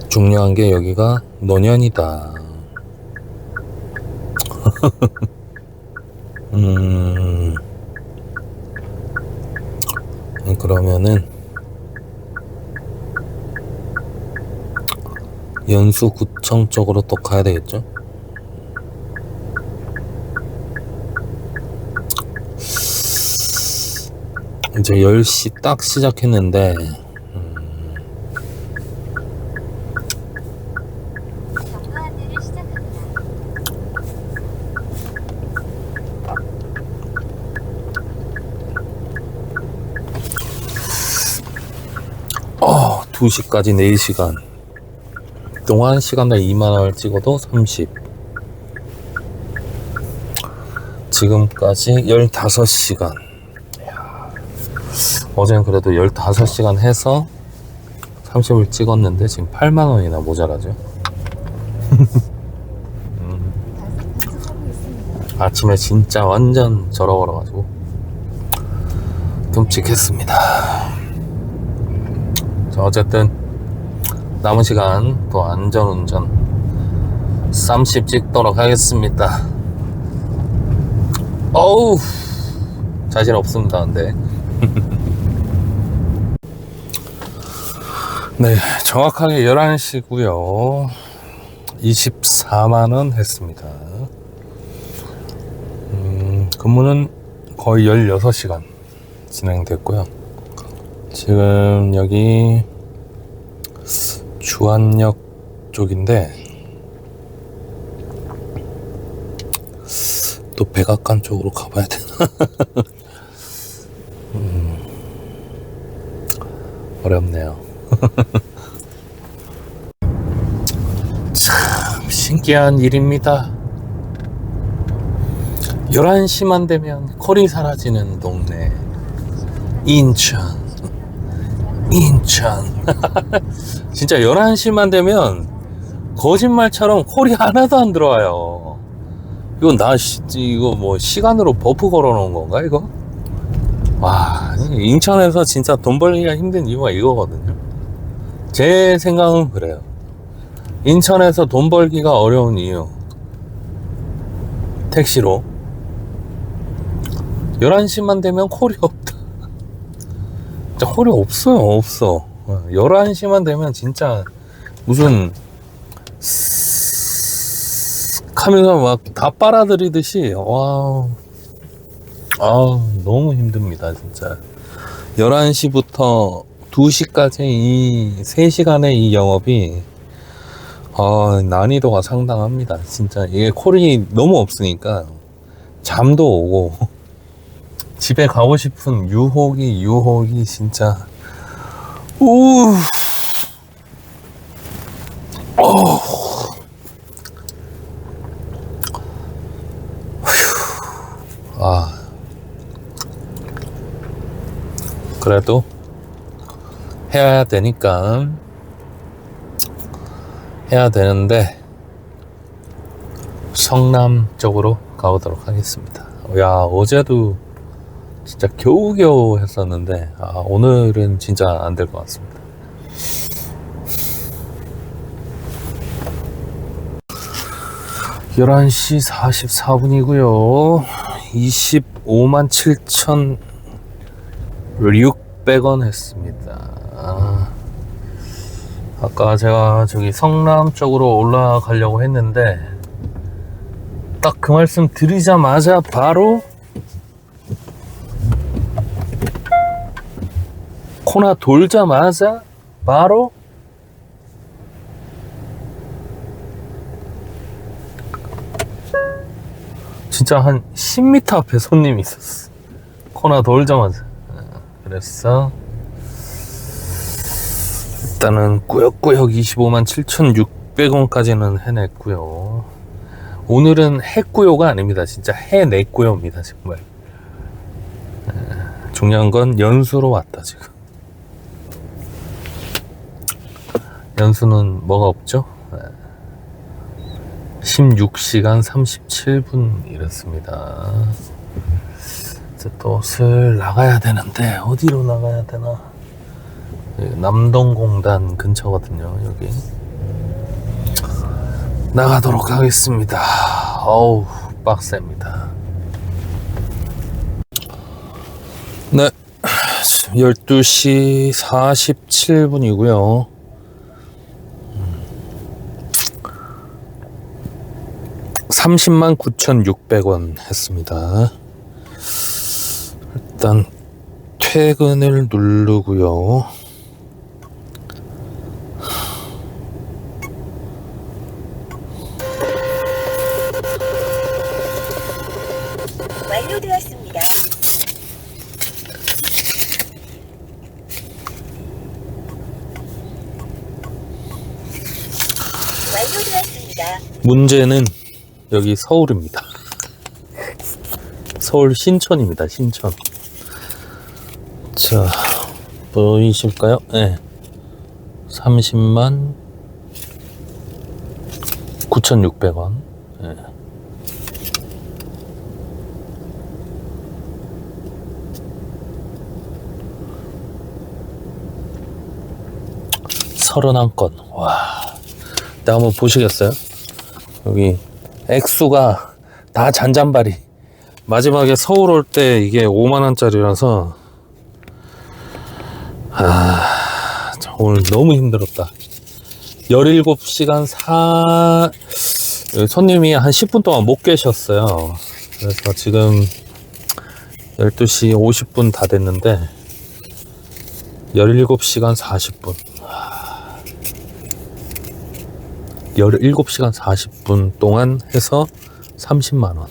중요한 게 여기가 노년이다. 그러면은 연수구청 쪽으로 또 가야 되겠죠? 이제 10시 딱 시작했는데 경로 안내를 시작합니다. 어, 2시까지 4시간 동안 시간당 2만원을 찍어도 30. 지금까지 15시간. 어제는 그래도 15시간 해서 30을 찍었는데 지금 8만원이나 모자라죠. 아침에 진짜 완전 절어버려가지고 끔찍했습니다. 자, 어쨌든 남은 시간 또 안전운전 30 찍도록 하겠습니다. 어우, 자신 없습니다. 근데 네, 정확하게 11시고요 24만원 했습니다. 근무는 거의 16시간 진행됐고요. 지금 여기 주안역 쪽인데 또 백악관 쪽으로 가봐야 되나? 어렵네요. 참 신기한 일입니다. 11시만 되면 콜이 사라지는 동네 인천. 진짜 11시만 되면 거짓말처럼 콜이 하나도 안 들어와요. 이건 이거 뭐 시간으로 버프 걸어 놓은 건가 이거? 와, 인천에서 진짜 돈 벌기가 힘든 이유가 이거거든요. 제 생각은 그래요. 인천에서 돈 벌기가 어려운 이유, 택시로 11시만 되면 콜이 없다. 진짜 콜이 없어요, 없어. 11시만 되면 진짜 무슨 하면서 막 다 빨아들이듯이 와, 너무 힘듭니다 진짜. 11시부터 2시까지 이 3시간의 이 영업이 난이도가 상당합니다 진짜. 이게 콜이 너무 없으니까 잠도 오고 집에 가고 싶은 유혹이 진짜. 우. 그래도 해야 되니까 해야 되는데 성남 쪽으로 가보도록 하겠습니다. 야, 어제도 진짜 겨우겨우 했었는데 오늘은 진짜 안 될 것 같습니다. (11시 44분이고요) 25만 7,600원 했습니다. 아까 제가 저기 성남 쪽으로 올라가려고 했는데 딱 그 말씀 드리자마자 바로 코나 돌자마자 바로 진짜 한 10m 앞에 손님이 있었어. 코나 돌자마자. 그래서 일단은 꾸역꾸역 25만 7,600원까지는 해냈고요. 오늘은 해꾸요가 아닙니다. 진짜 해냈구요입니다 정말. 중요한 건 연수로 왔다 지금. 연수는 뭐가 없죠? 16시간 37분 이랬습니다. 이제 또 슬 나가야 되는데 어디로 나가야 되나? 남동공단 근처거든요. 여기 나가도록 하겠습니다. 어우 빡셉니다. 네, 12시 47분이고요 30만 9,600원 했습니다. 일단 퇴근을 누르고요. 완료되었습니다. 완료되었습니다. 문제는 여기 서울입니다. 서울 신천입니다. 신천. 자, 보이실까요? 네. 30만 9,600원. 네. 서른한 건. 와. 내가 한번 보시겠어요? 여기 액수가 다 잔잔바리. 마지막에 서울 올 때 이게 5만원짜리라서 오늘 너무 힘들었다. 17시간 손님이 한 10분 동안 못 계셨어요. 그래서 지금 12시 50분 다 됐는데 17시간 40분 17시간 40분 동안 해서 30만원.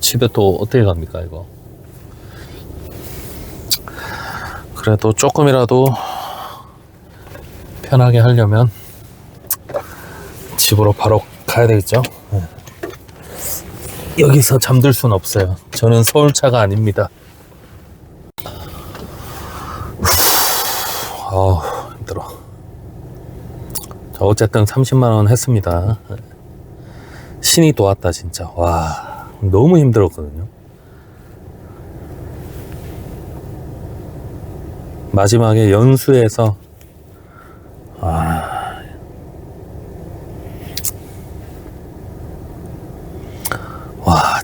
집에 또 어떻게 갑니까 이거. 그래도 조금이라도 편하게 하려면 집으로 바로 가야 되겠죠. 여기서 잠들 순 없어요. 저는 서울차가 아닙니다. 힘들어. 자, 어쨌든 30만원 했습니다. 신이 도왔다 진짜. 와, 너무 힘들었거든요. 마지막에 연수에서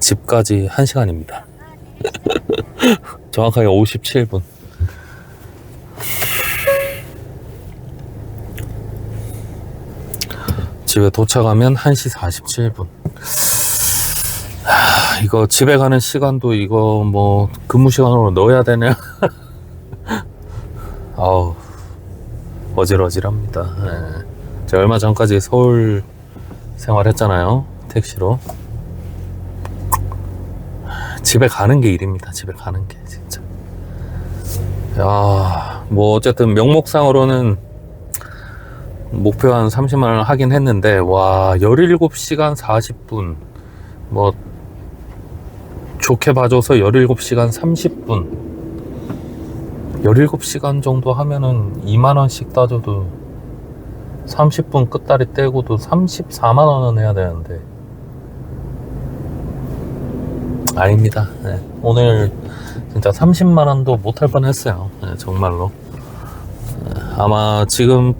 집까지 1시간입니다. 정확하게 57분. 집에 도착하면 1시 47분. 이거 집에 가는 시간도 이거 뭐 근무 시간으로 넣어야 되냐? 아우, 어질어질합니다. 예. 제가 얼마 전까지 서울 생활했잖아요. 택시로. 집에 가는 게 일입니다. 집에 가는 게 진짜. 야, 뭐 어쨌든 명목상으로는 목표 한 30만 원 하긴 했는데, 와, 17시간 40분. 뭐 좋게 봐줘서 17시간 30분. 17시간 정도 하면은 2만 원씩 따져도 30분 끝다리 떼고도 34만 원은 해야 되는데 아닙니다. 네. 오늘 진짜 30만 원도 못할 뻔 했어요. 네, 정말로. 아마 지금까지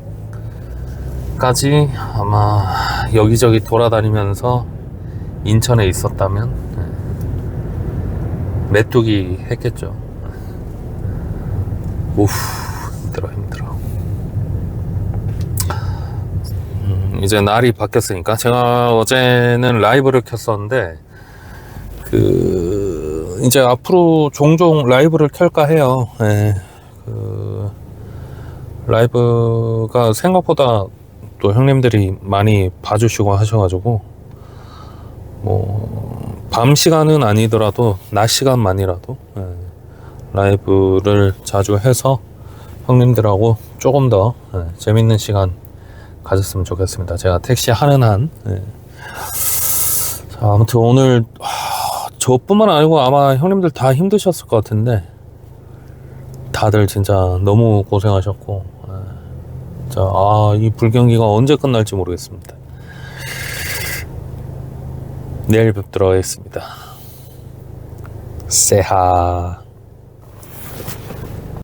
아마 여기저기 돌아다니면서 인천에 있었다면 메뚜기 했겠죠. 오후, 힘들어. 이제 날이 바뀌었으니까 제가 어제는 라이브를 켰었는데 이제 앞으로 종종 라이브를 켤까 해요. 네, 라이브가 생각보다 또 형님들이 많이 봐주시고 하셔가지고 뭐 밤 시간은 아니더라도 낮 시간만이라도 라이브를 자주 해서 형님들하고 조금 더 재밌는 시간 가졌으면 좋겠습니다. 제가 택시 하는 한. 자, 아무튼 오늘 저뿐만 아니고 아마 형님들 다 힘드셨을 것 같은데 다들 진짜 너무 고생하셨고, 자, 이 불경기가 언제 끝날지 모르겠습니다. 내일 뵙도록 하겠습니다. 세하.